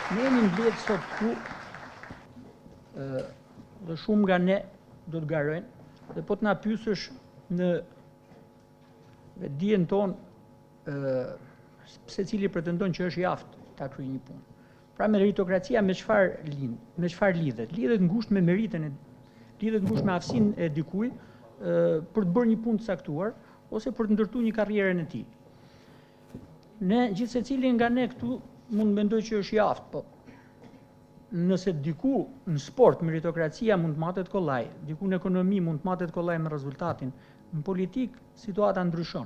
Ne jemi mbledhur sot këtu dhe shumë nga ne do të garojnë dhe po të na pyesësh në dijen tonë secili pretendon që është i aftë ta kryejë një punë. Pra meritokracia me çfarë lidhet? Lidhet ngushtë me meritën lidhet ngushtë me aftësinë e dikujt për të bërë një punë të caktuar ose për të ndërtuar një karrierën e tij. Ne gjithë secili nga ne këtu mund mendoj që është i aftë, po nëse diku në sport meritokracia mund të matet kollaj, diku në ekonomi mund të matet kollaj me rezultatin, në politik situata ndryshon.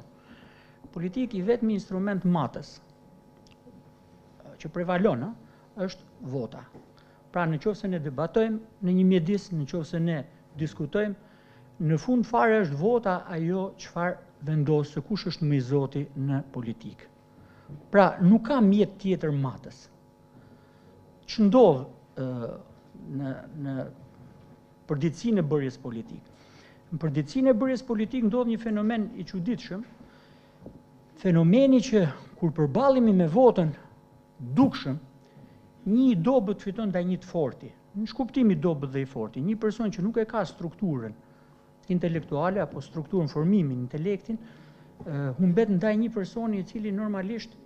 Politik i vetmi instrument matës që prevalon është vota. Pra në qoftë se ne debatojmë në një mjedis, në qoftë se ne diskutojmë, në fund fare është vota ajo çfarë vendos se kush është më i zoti në politikë. Pra nuk ka mjet tjetër matës. Që ndodh në përditësinë e bërjes politikë. Në përditësinë e bërjes politikë ndodh një fenomen i çuditshëm, fenomeni që kur përballemi me votën dukshëm, një i dobët fiton ndaj një të forti. Në shkuptimi dobët dhe i forti, një person që nuk e ka strukturën intelektuale apo strukturën formimin intelektin, humbet ndaj një personi i cili normalisht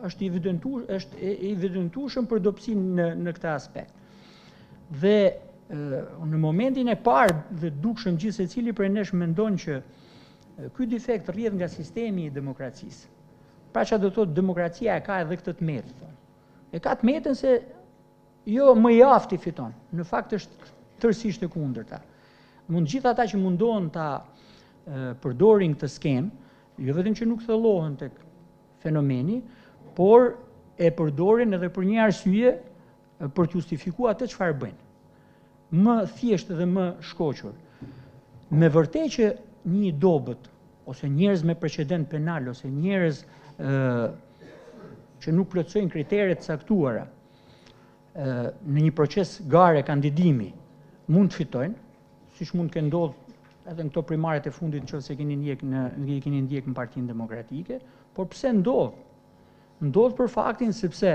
është i evidentueshëm për dobësinë në këtë aspekt. Dhe në momentin e parë dhe dukshëm gjithë secili prej nesh mendon që ky defekt rrjedh nga sistemi i demokracisë. Pra çfarë do thotë demokracia e ka edhe këtë tmerr. E ka tmerrën se jo më i afti fiton. Në fakt është tërësisht e kundërta. Mund gjithë ata që mundohen ta përdorin këtë skemë, jo vetëm që nuk thellohen tek fenomeni, por e përdorin edhe për një arsye për të justifikuar atë çfarë bëjnë. Më thjesht dhe më shkoqur. Me vërtet që një i dobët ose njerëz me precedent penal ose njerëz që nuk plotësojnë kriteret caktuara në një proces gare kandidimi mund të fitojnë, siç mund të ndodhë edhe në këto primaret e fundit nëse keni ndjek në Partinë Demokratike, por pse ndodh? Ndodh për faktin sepse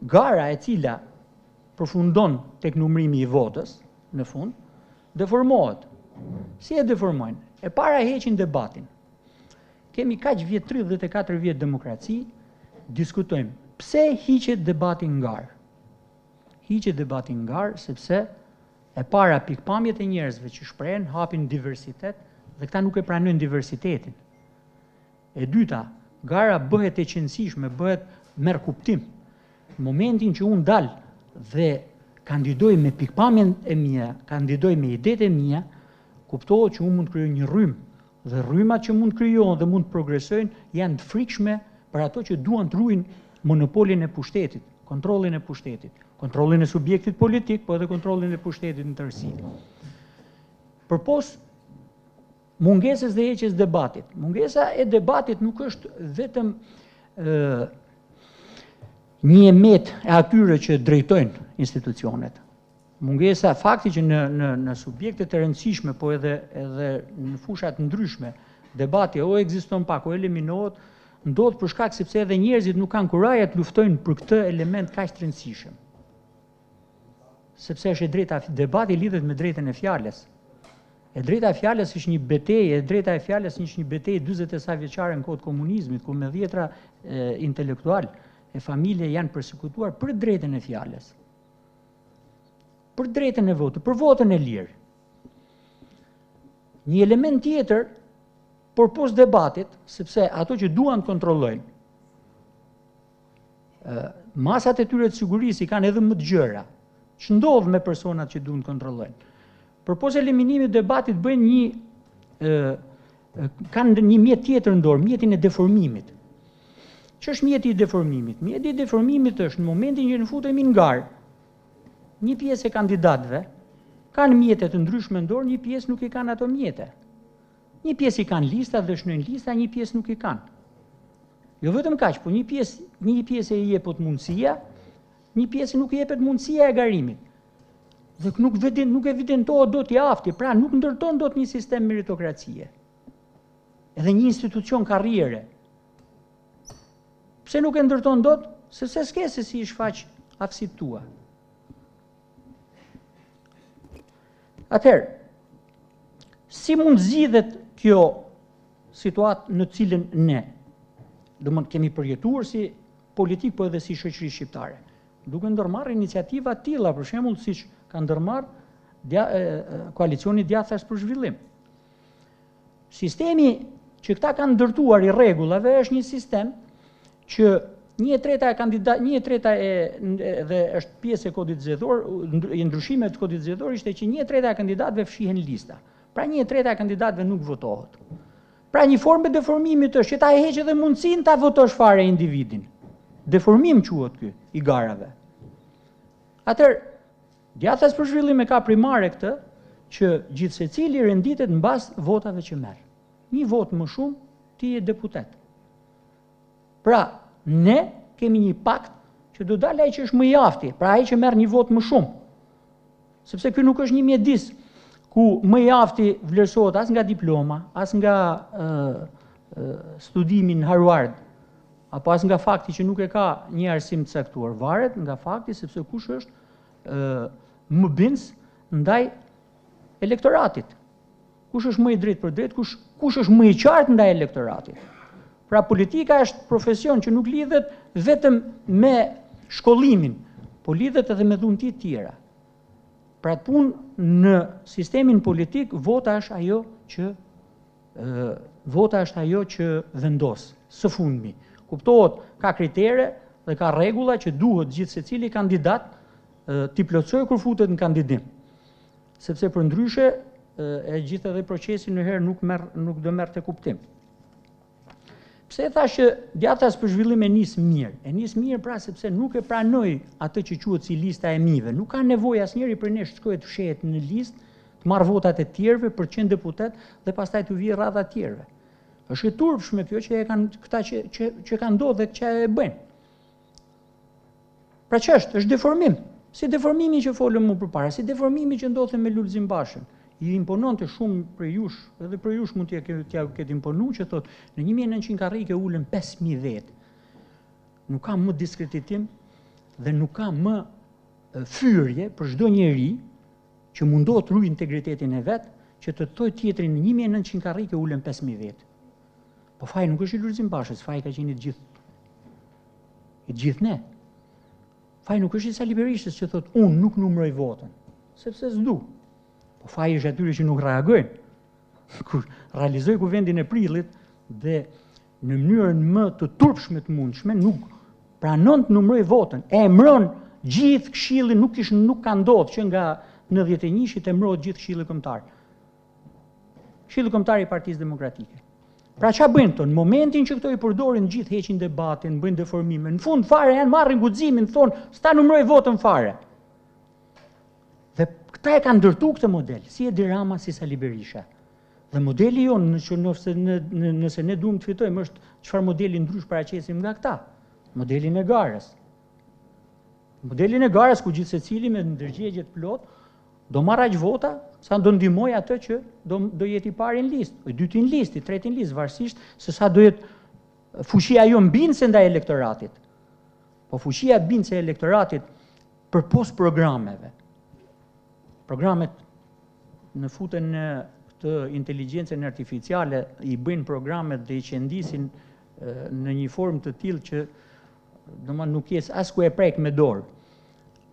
gara e cila përfundon tek numrimi i votës në fund deformohet. Si e deformojnë? E para heqin debatin. Kemi kaq vjet 34 vjet demokraci, diskutojmë pse hiqet debati ngar. Hiqet debati ngar sepse e para pikpamjet e njerëzve që shprehen hapin diversitet dhe këta nuk e pranojnë diversitetin. E dyta, gara bëhet e qëndësishme, bëhet merr kuptim. Në momentin që unë dal dhe kandidoj me pikpamjen e mia, kandidoj me idetë e mia, kuptohet që unë mund të krijoj një rrymë dhe rrymat që mund të krijohen dhe mund të progresojnë janë të frikshme për ato që duan të ruajnë monopolin e pushtetit, kontrollin e pushtetit, kontrollin e subjektit politik, po edhe kontrollin e pushtetit në tërësi. Përpos mungesës dhe heqjes debatit. Mungesa e debatit nuk është vetëm një emet e atyre që drejtojnë institucionet. Mungesa fakti që në subjektet e rëndësishme, po edhe në fushat ndryshme, debati o ekziston pak, o eliminohet, ndodh për shkak sepse edhe njerëzit nuk kanë kuraja të luftojnë për këtë element kaq të rëndësishëm. Sepse është e drejta, debati lidhet me drejtën e fjalës. E drejta e fjalës është një betejë, e drejta e fjalës është një betejë 40 e sa vjeçare në kohët komunizmit, ku me dhjetra intelektual e familje janë përsekutuar për drejtën e fjalës. Për drejtën e votës, për votën e lirë. Një element tjetër përpos debatit, sepse ato që duan të kontrollojnë, masat e tyre të sigurisë i kanë edhe më të gjëra, që ndodh me personat që duan të kontrollojnë. Përpos eliminimit debatit bëjnë kanë një mjet tjetër në dorë, mjetin e deformimit. Ç'është mjeti i deformimit? Mjeti i deformimit është në momentin që ne futemi në garë, një pjesë e kandidatëve kanë mjete të ndryshme në dorë, një pjesë nuk i kanë ato mjete. Një pjesë i kanë lista dhe shënojnë lista, një pjesë nuk i kanë. Jo vetëm kaq, po një pjesë e jepet mundësia, një pjesë nuk i jepet mundësia e garimit. Dhe nuk evidentohet dot i afti, pra nuk ndërton dot një sistem meritokracie. Edhe një institucion karriere. Pse nuk e ndërton dot? Sepse s'ke se si i shfaq aftësitë tua. Atëherë, si mund zgjidhet kjo situatë në cilën ne, domethënë kemi përjetuar si politik po edhe si shoqëri shqiptare, duke ndërmarrë iniciativa të tilla, për shembull siç ka ndërmarrë koalicioni Djathtas për Zhvillim. Sistemi që këta kanë ndërtuar i rregullave është një sistem që 1/3 dhe është pjesë e kodit zgjedhor, i ndryshimet të kodit zgjedhor ishte që 1/3 e kandidatëve fshihen lista. Pra 1/3 e kandidatëve nuk votohet. Pra një formë deformimi është që ta e heqë edhe mundësinë ta votosh fare individin. Deformim quhet ky i garave. Atëherë, Djathtas për Zhvillim e ka primare këtë që gjithsecili renditet mbas votave që merr. Një vot më shumë, ti je deputet. Pra, ne kemi një pakt që do dalë ai që është më i afti, pra ai që merr një vot më shumë. Sepse ky nuk është një mjedis ku më i afti vlerësohet as nga diploma, as nga studimi në Harvard, apo as nga fakti që nuk e ka një arsim të caktuar, varet nga fakti sepse kush është më bins ndaj elektoratit. Kush është më i drejtë për drejtë, kush është më i qartë ndaj elektoratit. Pra politika është profesion që nuk lidhet vetëm me shkollimin, po lidhet edhe me dhunti të tjera. Pra të punë në sistemin politik, vota është ajo që vendos së fundmi. Kuptohet, ka kritere dhe ka rregulla që duhet gjithë secili kandidat t'i plotësojë kur futet në kandidim. Sepse për ndryshe e gjithë edhe procesi në herë nuk do merr te kuptim. Pse e thash që Djathtas për Zhvillim e nis mirë? E nis mirë pra sepse nuk e pranoi atë që quhet si lista e mive. Nuk ka nevojë asnjëri për nesh të shkojë të fshehet në listë, të marrë votat e tjerëve për 100 deputet dhe pastaj të vijë rradha të tjerëve. Është e turpshme kjo që e kanë këta që kanë ndodhur dhe që e bëjnë. Pra është deformim. Si deformimi që folëm më përpara, si deformimi që ndodhte me Lulzim Bashën. I impononte shumë për jush, edhe për jush mund t'ja ketë imponu që thotë, në 1900 karrike ulën 5000 vetë. Nuk ka më diskreditim dhe nuk ka më fyrje për çdo njeri që mundohet ruaj integritetin e vet, që të thojë tjetrin në 1900 karrike ulën 5000 vetë. Po faji nuk është i Lulzim Bashës, faji ka qenë i gjithë ne. Faji nuk është i Sali Berishës që thotë unë nuk numëroj votën, sepse s'du. Po faji është atyre që nuk reagojnë. Kur realizoi Kuvendin e Prillit dhe në mënyrën më të turpshme të mundshme nuk pranon të numëroj votën. E emëron gjithë këshillin, nuk ka ndodhur që nga 91-shit emërohet gjithë këshilli kombëtar. Këshilli kombëtar i Partisë Demokratike. Pra ç'a bëjnë këto? Në momentin që këto i përdorin gjithë heqin debatin, bëjnë deformime, në fund fare janë marrin guximin, thonë s'ta numëroj votën fare. Dhe këta e kanë ndërtu këtë model, si Edi Rama, si Sali Berisha. Dhe modeli jonë, nëse ne duam të fitojmë, është çfarë modeli ndrysh paraqesim nga këta? Modelin e garës. Modelin e garës ku gjithë secili me ndërgjegje të plot do marrë aq vota sa do ndihmoj atë që do jetë i pari në listë, i dyti në listë, i treti në listë, varësisht se sa do jetë fuqia jo mbinëse ndaj elektoratit. Po fuqia mbinëse e elektoratit përpos programeve. Programet në futen në këtë inteligjencën artificiale, i bëjnë programet dhe i qendisin në një formë të tillë që domethënë nuk jes as ku e prek me dorë.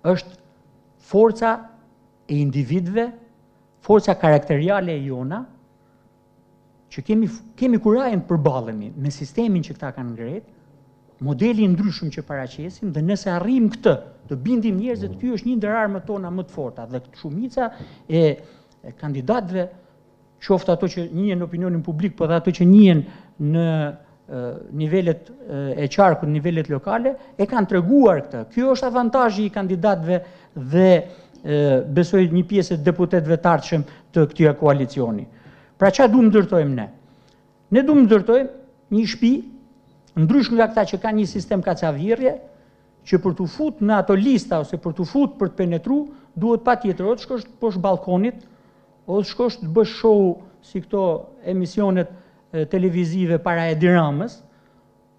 Është forca e individëve, forca karakteriale e jona, që kemi kurajen të përballemi me sistemin që këta kanë ngret, modeli ndryshëm që paraqesim, dhe nëse arrijmë këtë, të bindim njerëzit, ky është një ndër armët tona më të forta, dhe shumica e kandidatëve, qoftë ato që njihen në opinionin publik, po dhe ato që njihen në nivelet e qarkut, nivelet lokale, e kanë treguar këtë. Ky është avantazhi i kandidatëve dhe besoj një pjesë e deputetëve të ardhshëm të këtij koalicioni. Pra ç'a duam ndërtojmë ne? Ne duam ndërtojmë një shtëpi, ndrysh nga këta që kanë një sistem kacavierje, që për të futur në ato lista ose për të futur për të penetru, duhet patjetër o të shkosh poshtë balkonit, o të shkosh të bësh show si këto emisionet televizive para Edi Ramës,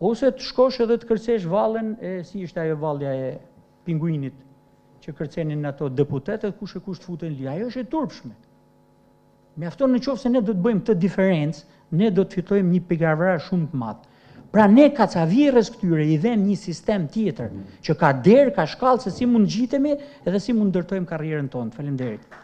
ose të shkosh edhe të kërcesh vallën si ishte ajo vallja pinguinit që kërcenin në ato deputetët, kush e kush të futen li. Ajo është e turpshme. Mjafton në qoftë se ne do të bëjmë këtë diferencë, ne do të fitojmë një pikavrar shumë të madh. Pra ne kacavirës këtyre i dhem një sistem tjetër, që ka derë, ka shkallë se si mund gjitemi edhe si mund ndërtojmë karrierën tonë. Faleminderit.